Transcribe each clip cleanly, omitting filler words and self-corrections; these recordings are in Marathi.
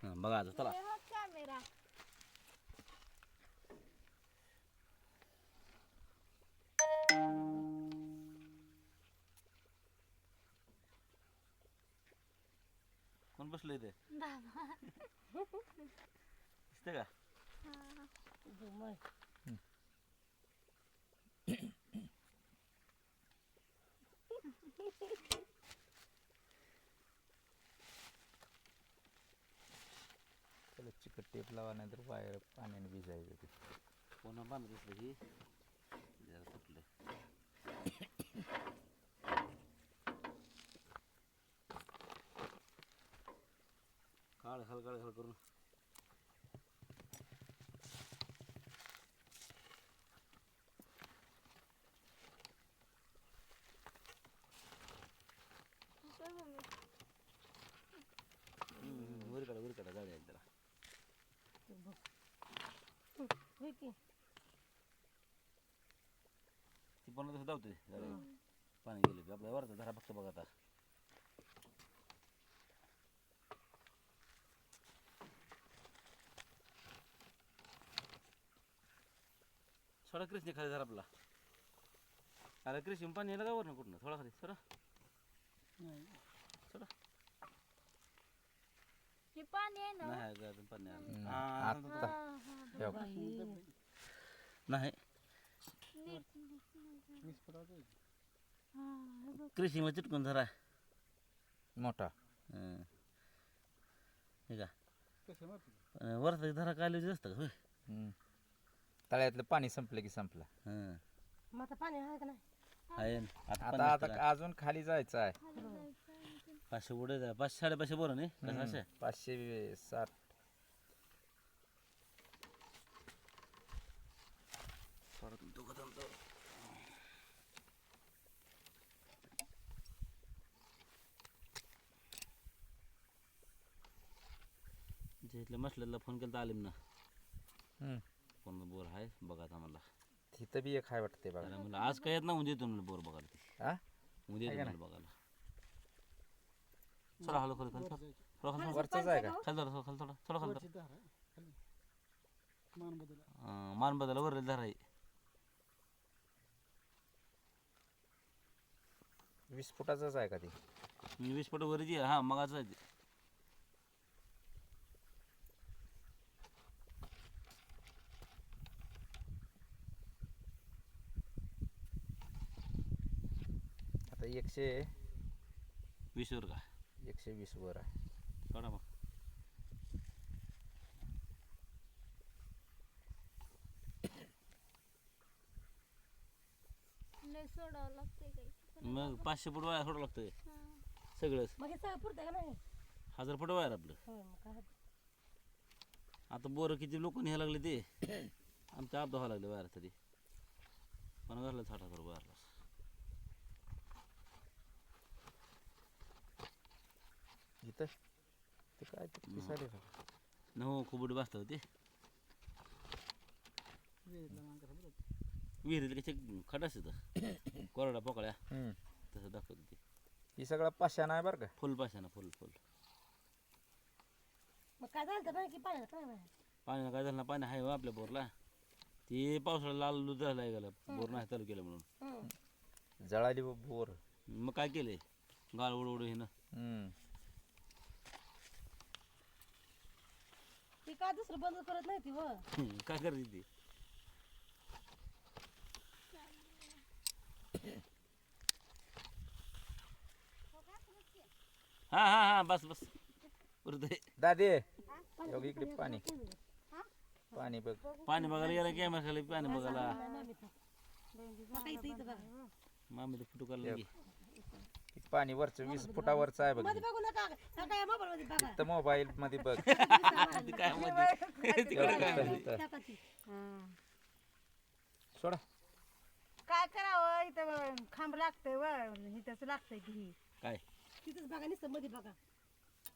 हां बघा आता चला कॅमेरा कोण बसलं इथे दिसते का त्याला चिकट टेप लावा नाही तर वायर पाण्याने भिजायचं ते कोणा बांधत दिसलं ही जरा सुटलं काळ घाल करून वर काढा जाऊया त्याला ती पण तसं धावते पाणी गेले की आपल्या वरचा धरा फक्त बघा आता थोडा कृष्ण खाली धरा आपला अरे कृष्ण पाणी यायला का वरण कुठनं थोडा खाली सोडा सोडा हे पाणी आहे ना नाही का अजून पाणी आलं आता नाही कृषी मग चिटकून धरा मोठा हे का वरचा धरा काढले असतं का होय तळ्यातलं पाणी संपलं की संपलं हां मग आता पाणी आहे का नाही आहे ना. आता आता पन्नास आता अजून खाली जायचं आहे 500 उडे 500 550 बरं नाही कसं असं 560 परत दुखत होतं. जे इथल्या मसल्याला फोन केला तर आलीम ना कोण बोर आहे बघा आता मला तिथं बी एक आहे वाटते बघा त्याला म्हणलं आज काय येत ना उद्या येतो म्हणलं बोर बघायला ते हा उद्या येतो म्हणलं बघायला चला हॅलो खाली खाली थोडं खाली वरचंच आहे का खाली थोडं खाली थोडं खाली मान बदला वर धरा आहे 20 फुटाचंच आहे का ते 20 फूट वर जी हां मगाच आहे ते आता 120 वर का 120 वर आहे सोडा मग लय सोडावं लागतंय काही मग 500 फूट वाया सोडावं लागतंय सगळंच मग हे सगळं पुरतं का नाही 1000 फूट वायर आपलं आता बोरं किती लोक न्यायला लागले ते आमच्या आप व्हावं लागले वायर तरी पण घरला 60,000 वायरला इथं ते काय ते पिसाले का न हो खूप बसतं होते विहिरीत कसे खड असतं कोरडा पोकळ्या तसं दाखवत ते ही सगळा पाषाण आहे बरं का फुल पाशाना फुल फुल मग काय झालं नाही की पाणी काय नाही पाण्याला काय झालं ना पाणी आहे हो आपल्या बोरला ते पावसाळा लाल झाला गेला बोर नाही चालू केलं म्हणून जळाली बोर मग काय केलंय गाळ उड हे ना ती काय दुसरं बंद करत नाही ती व काय करायची ती हा हा हा बस बस उरते दादे योगी इकडे पाणी पाणी बघ पाणी बघायला गेला कॅमेरा खाली पाणी बघायला मामी तर फोटो काढला की पाणी वरचं 20 फुटावरचं आहे बघ बघू नका सगळ्या मोबाईल मध्ये बघा तर मोबाईल मध्ये बघ ते काय मध्ये तिकडे काय सोडा काय करावं इथं खांब लागतंय व इथंच लागतंय ती काय तिथंच बघा नुसतं मध्ये बघा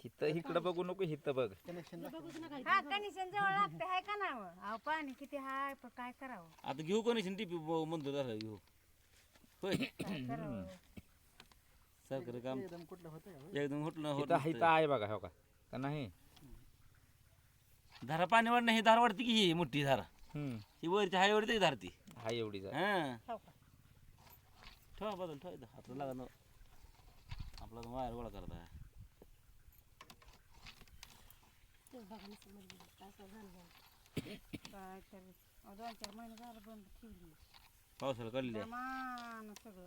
इथं इकडं बघू नको इथं बघ हा कनेक्शन जवळ लागतंय हाय का ना अहो पाणी किती हाय पण काय करावं आता घेऊ कोणी टीपी म्हणतो जरा घेऊ होय सरकारी काम एकदम इथं इथं आहे बघा हो का नाही धारा पाणी वाढणं ही धार वाढते की ही मोठी धार ही वरची हाय वरती धार ती हा एवढी जा हां हो का? ठेवा बदल ठेवा हातला लागा न आपला तर वायर गोळा करत आहे काय तरी 2-4 महिने झालं बंद ठेवली पावसाला काढले सामान सगळं.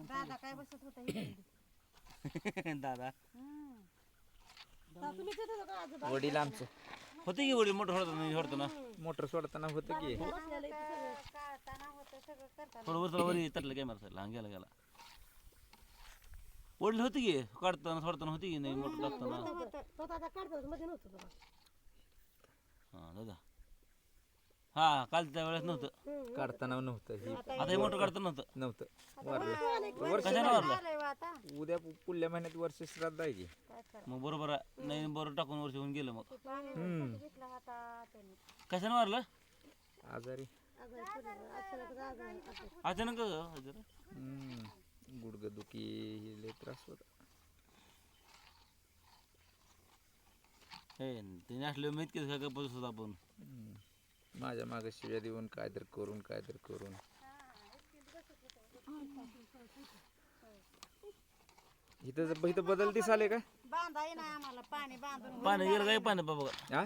दादा काय बसत होता इकडे? दादा वडील आमचं होते की वडील मोठं होतं ना मोटर सोडताना होतं की काढताना होतं सगळं करताना. थोडं वरचं वरी तटलं काय मारता लहान गेला गेला वडील होते की काढताना सोडताना होती की नाही मोठं टाकताना हां दादा हा कालच्या वेळेस नव्हतं काढताना नव्हतं ही आता हे मोठं काढताना नव्हतं नव्हतं वारलं वर्ष कशाने वारलं झालंय बा आता. उद्या पुढल्या महिन्यात वर्ष श्राद्ध आहे की काय करा? मग बरोबर आहे नाही बरोबर टाकून वर्ष होऊन गेलं मग पाणी घेतला होता त्याने. कशाने मारलं आजारी अचानक जरा गुडघं दुखी हे लय त्रास होता हे त्याने असले माहित की काय बसत होता आपण माझ्या मागे शिव्या देऊन काय तर करून इथं बदल दिसाले का बांधाय ना आम्हाला पाणी बांधून पाणी गेलं काय पाणी बाबा हा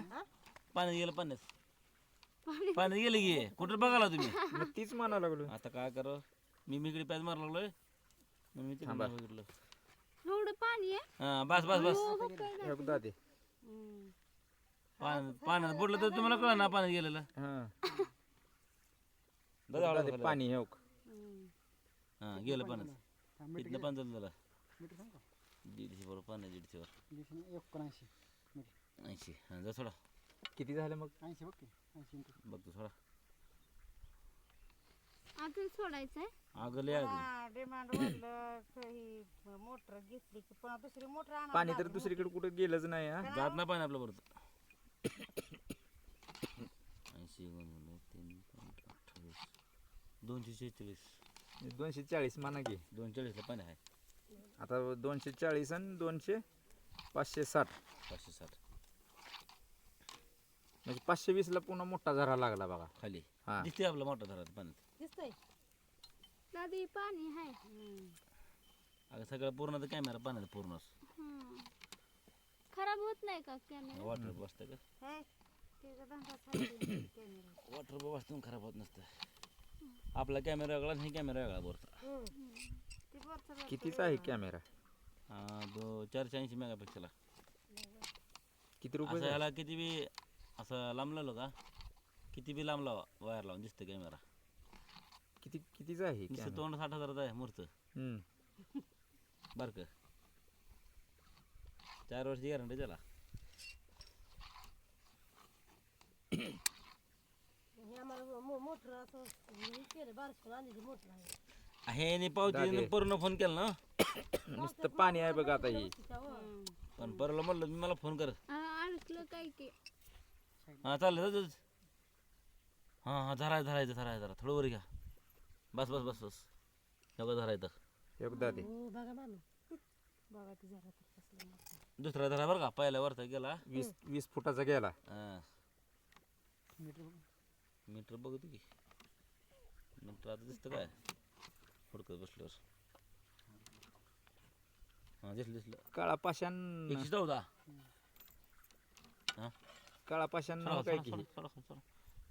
पाणी गेलं पाण्यात पाणी गेलं की कुठं बघाला तुम्ही मग तीच म्हणा लागलो आता काय कर मी इकडे पॅच मारा लागलोय म्हणून मी तिकडे बघितलं एवढं पाणी आहे हा बस बस बस एकदा दे पाण्यात बुडलं तर तुम्हाला कळलं ना पाण्यात गेलेलं एकदा दे पाणी हे बघ. हा गेलं पाण्यात इथनं पाणी झालं त्याला 150 बरोबर पाणी 150 80 हा जा थोडा किती झालं मग बघ तू थोडा अजून सोडायचंय अगं लय अगं डिमांड वाढलं ही मोटर घेतली की पुन्हा दुसरी मोटर आणा. पाणी तर दुसरीकडे कुठे गेलंच नाही हा जात ना पाणी आपलं बरोबर 246 240 म्हणा की 240 पाणी आहे आता 240 आणि 200 560 560 म्हणजे 520 ला पुन्हा मोठा झरा लागला बघा खाली हा दिसते आपलं मोठं धरात पाण्यात दिसतंय नदी पाणी आहे अगं सगळं पूर्ण तर कॅमेरा पाण्यात पूर्णच खराब होत नाही का कॅमेरा वॉटर बसतं का हे त्याचा धंदा चालू कॅमेरा. वॉटर बसतून खराब होत नसतं आपला कॅमेरा वेगळा आणि हे कॅमेरा वेगळा बोरचा ती वरचं कितीचा आहे कॅमेरा हा 480 मेगापिक्सेल किती असं रुपये याला किती बी असं लांब लावलं का किती बी लांब लावा वायर लावून दिसतं कॅमेरा कितीचा आहे नुसतं camera? तोंड 60,000 आहे मूर्त बरं का 4 वर्ष गॅरंटी त्याला आहे आणि पावती पूर्ण फोन केला ना नुसतं पाणी आहे बघा आता ही पण परला म्हणलं मी मला फोन कर अडकलं काय की हां चाललं जाऊ हां हां धरायचं जरा थोडं वर घ्या बस बस बस बस नको धरायचं एकदा दे दुसरा धरा बरं का पहिल्या वरचा गेला 20 फुटाचा गेला हां मीटर बघतो की मीटर आता दिसतं काय हुडकत बसल्यावर हां दिसलं काळा पाषाण 114 हां काळा पाषाण नाव काय की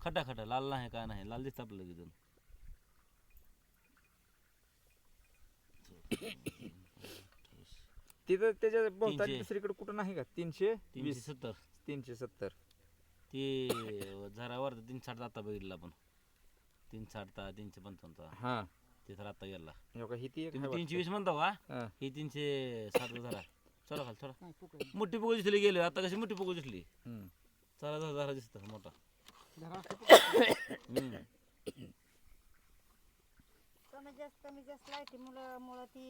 खटा लाल नाही काय नाही लाल दिसतं आपलं तिथून तिथं त्याच्या बहुतांश 300. दुसरीकडे कुठं नाही का 320 370 370 ते झरावर 360 आता बघितलं आपण 360 355 हा ते तर आता गेला हे बघा ही ती एक तुम्ही आहे 320 म्हणता का वाटतं. हा. ही 360 झरा चला खाली चला मोठी पोगो दिसली गेले आता कशी मोठी पोगो दिसली हम्म. चला झरा दिसतं मोठा कमी जास्त लाईटी मुळे ती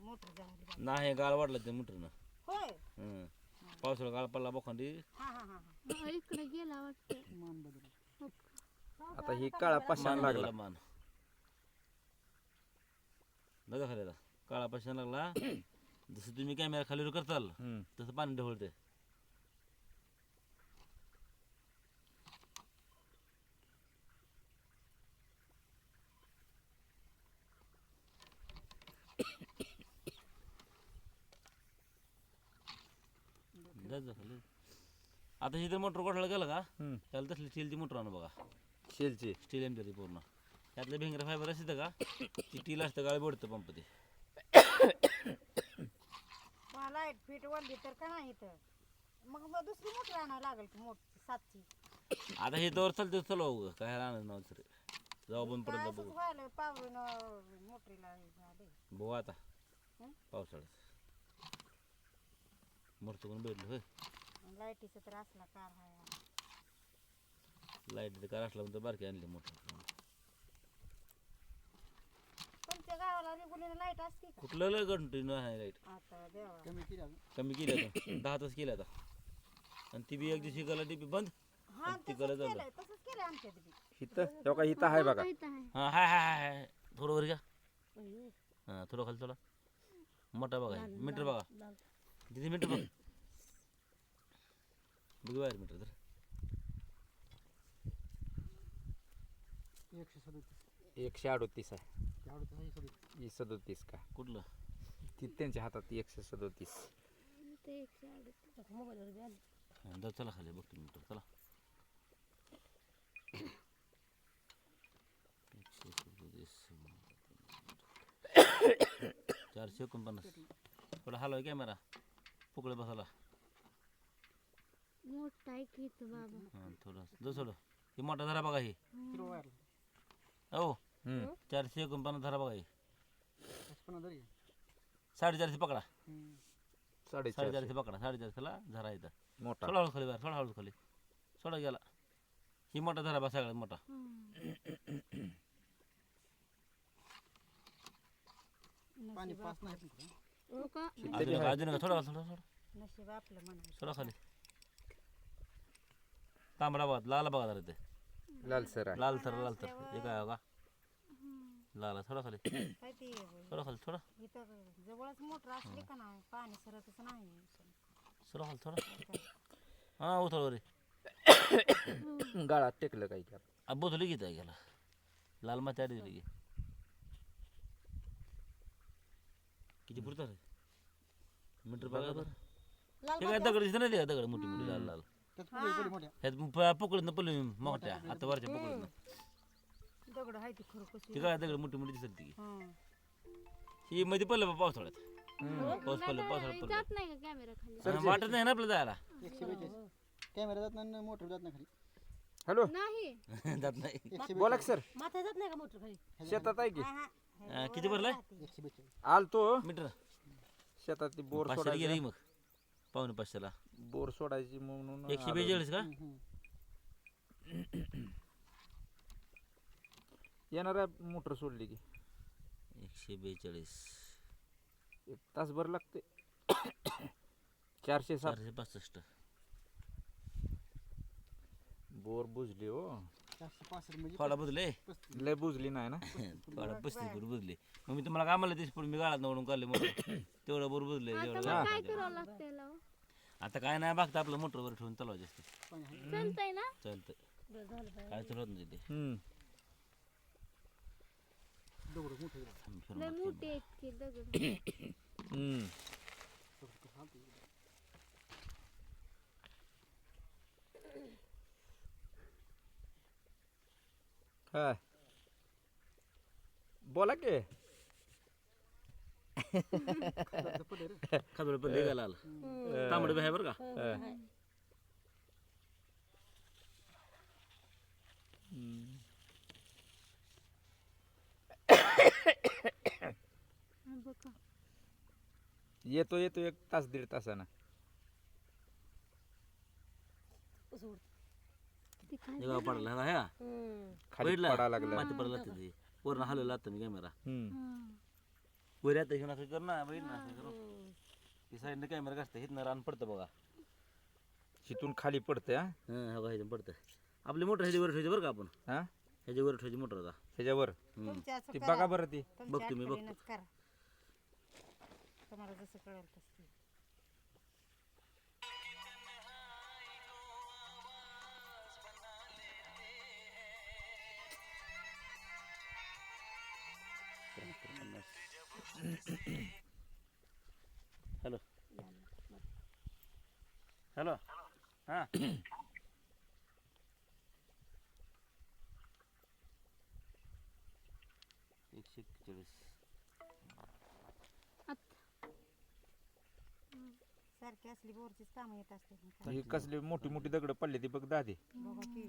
मोटर झाली. नाही गाळ वाढला ते मोटरनं होय पावसाळा गाळ पडला बोखंडी हा हा हा इकडे गेला वाटतं आता ही काळा पाषाण लागला मान दादा खाली काळा पाशन लागला जसं तुम्ही कॅमेरा खालीवर करताल तसं पाणी ढवळते. जायचं खाली. आता इथे मोटर कोठाला गेलं का त्याला तसली स्टीलची मोटर आणू बघा. शेलची स्टील एमची पूर्ण त्यातलं भिंगरा फायबर असतं का ती टील असतं गाळ बोडतं पंप ते. लाईट फिट वळली तर का नाही तर मग दुसरी मोटर आणावं लागेल की मोठी 7ची. आता हे दवर चालते चलो काय राहणार नाव सर जाऊ पण पर्यंत असंच बघू व्हायलं पावरून मोटरीला झाले. बघू आता पावसाळ्यात मरतो पण भेटलो होय. लाईटीचं तर असला कार आहे. लाईट कार असला तर बारकी आणली मोटर. तुमच्या गावाला रेग्युलर लाईट असते का? कुठलं लय कंटिन्यू आहे लाईट. आता देवा कमी केली आता 10 तास केली आता आणि ती बी एक दिवशी गला ती बी बंद हा ती गला तसंच झालं. केलंय तसंच केलंय आमच्या बी. इथं तेव्हा इथं आहे बघा. इथं आहे. हां हाय हाय हाय थोडं वर घ्या. हां थोडं खाली थोडा मोठा बघा हे. मीटर बघा किती मीटर बघ बघू बाहेर मीटर तर 138 आहे. 137 का कुठलं ती त्यांच्या हातात 137. ते 138. हां जा चला खाली बघतो मीटर चला. 449 थोडा हलवा कॅमेरा पुकडे बसाला. मोठा आहे की इथं बाबा. हां थोडं जो थोडं हे मोठा धरा बघा हे हो 449 धरा बघा हे 450 पकडा 450 पकडा 450ला धरा इथं मोठा थोडा हळू खाली बाहेर थोडा हळू खाली थोडा गेला. ही मोठा धरा बा सगळ्यात मोठा. पाणी पास नाही हो का? अजून थोडा थोडा थोडा नशीब आपलं म्हणायचं. थोडा खाली तांबडा बघा लाल बघा जरा ते लाल सर आहे. लाल थर हे काय बघा लाल थोडा खाली काय ते थोडा खाली थोडा इथं जवळच मोटर असली का नाही पाणी सरतच नाही. थोडा खाली थोडा हां उथळ रे गाळात टेकलं काही का बोधली घेत गेला लाल माती आली की किती पुरता रे मीटर बघा बरं. ते काय दगड दिसत नाही दगड मोठी मोठी लाल लाल ह्यात पकडून पडली मोठ्या आता वरच्या पकडून दगड आहे ती खरं कशी. ती काय दगड मोठी मोठी दिसत ती ही मध्ये पडलं पावसाळ्यात पाऊस पडलं पावसाळ्यात पडलं जात नाही का कॅमेरा खाली? वाटत नाही ना आपलं जायला कॅमेरा जात नाही मोटर जात नाही खाली. हॅलो नाही जात नाही. बोला की सर माथा जात नाही का मोटर खाली? शेतात आहे की किती भरलाय 142. आलतो मीटर शेतात ती बोर 500 सोडायची गेली मग पावणे 500ला बोर सोडायची म्हणून 142 का येणार आहे मोटर सोडली की 142 एक तासभर लागते 407 465 बोर बुजली हो 465 म्हणजे थोडा बुजले लय बुजली नाही ना थोडा 35 फूट बुजले मग मी तुम्हाला काय म्हणलं 30 फूट मी गाळात निवडून काढले मोठं तेवढं बोर बुजले आता जेवढं मग गाळात काय काढले. करावं लागतं याला हो? आता काय नाही बघता आपलं मोटरवर ठेवून चालवायचं असते चालतंय ना? चालतंय काय चालवत नाही ते दगड मोठं आहे. थांब, फिरून लय बघ, मोठे आहेत की दगड. हा बोला की खाजवलं पण लय लाल तांबडं बी आहे बरं का हा बघा. येतो येतो एक तास दीड तासानं ते काय जेव्हा पडला हा ह्या खाली बघितलं? पडा लागलं माती पडला लागते ते वरनं हलवलं आता मी कॅमेरा हा. वर आता घेऊन असं कर ना बघितलं ना असं करू ती साईडनं कॅमेरा कसं हिथनं रान पडतं बघा तिथून खाली पडते हा हां बघा ह्याच्यानं पडतं आपली मोटर ह्याच्यावर ठेवायची बरं का आपण हा ह्याच्यावर ठेवायची मोटर आता त्याच्यावर तुमच्या असं ती करा. बघा बरं ती तुमच्या बघतो मी, आठवणीनंच करा. तुम्हाला जसं कळेल तसं हॅलो हॅलो हां एकशे 41 सारखी असली बोरचीच कामं येत असते ही कसली मोठी मोठी दगड पडली ती बघ दादी बघा की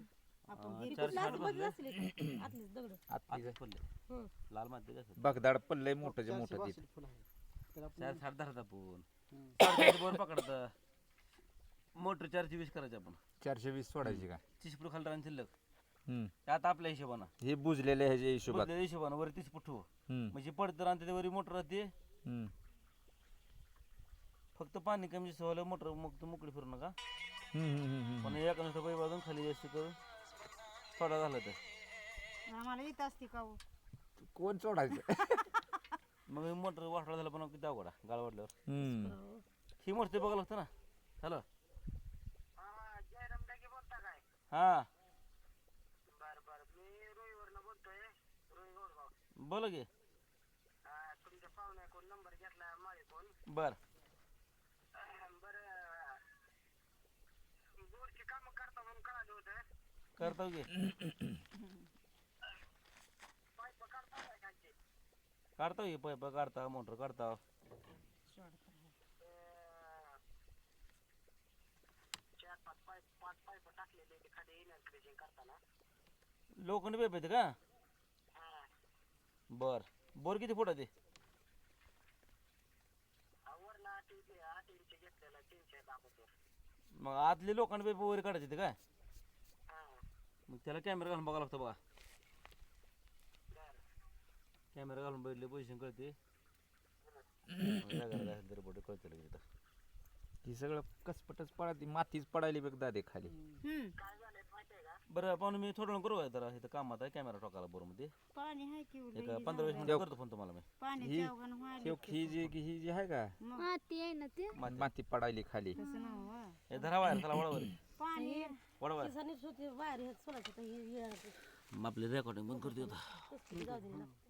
आपण चारशे आठ बसले आतलीच दगड आतले पडले लाल माती कसं बगदाड पडलंय मोठं मोठं वासली तिथं फुलं आहे त्याला आपण चार साठ धरत आपण साडेचारशे बोर पकडत मोटर 420 करायचे आपण 420 सोडायची का 30 फूट खाली राहून शिल्लक हम्म. आता आपल्या हिशोबानं हे बुजलेले ह्याच्या हिशोबात बदलेल्या हिशोबानं वर 30 फूट ठेवू हम्म. म्हणजे पडतं राहते त्यावर मोटर राहते हम्म. फक्त पाणी कमी जास्त व्हायला मोटर मग तू मोकळी फिरू नका हम्म, हम्म, हम्म, हम्म. पण एका नुसतं पाई बाजून खाली जास्त करून थोडा झाला तर आम्हाला येत असते का हो? कोण सोडायचं मग मोटर वाटला झाला पण किती अवघड आहे, गाळ वाटल्यावर हम्म. ही मोटर बघायला लागतं ना हॅलो हां बोला की बर करतो की काढतो की पाईप काढता मोटर काढता लोखंड पाईप येते का बर बोर किती फुट आहे ते मग आतले लोखंड पाईप वगैरे काढायचे ते काय मग त्याला कॅमेरा घालून बघावं लागतं बघा कॅमेरा घालून बघितले पोझिशन कळते रिपोर्ट कळते लगेच तिथं. ही सगळं कसपटच पडा मातीच पडायली बघ दादे खाली बरं पाहून मी थोडं करू का जरा इथं कामात आहे कॅमेरा टोकाला बोरमध्ये पाणी आहे की एक 15-20 मिनिटं करतो फोन तुम्हाला मी पाण्याची अवघण व्हायला ही जी आहे का माती आहे ना ते माती पडायली खाली तसं ना हो. हे धरा बाहेर चला वडावर पाणी वडावर मग आपले रेकॉर्डिंग बंद करते आता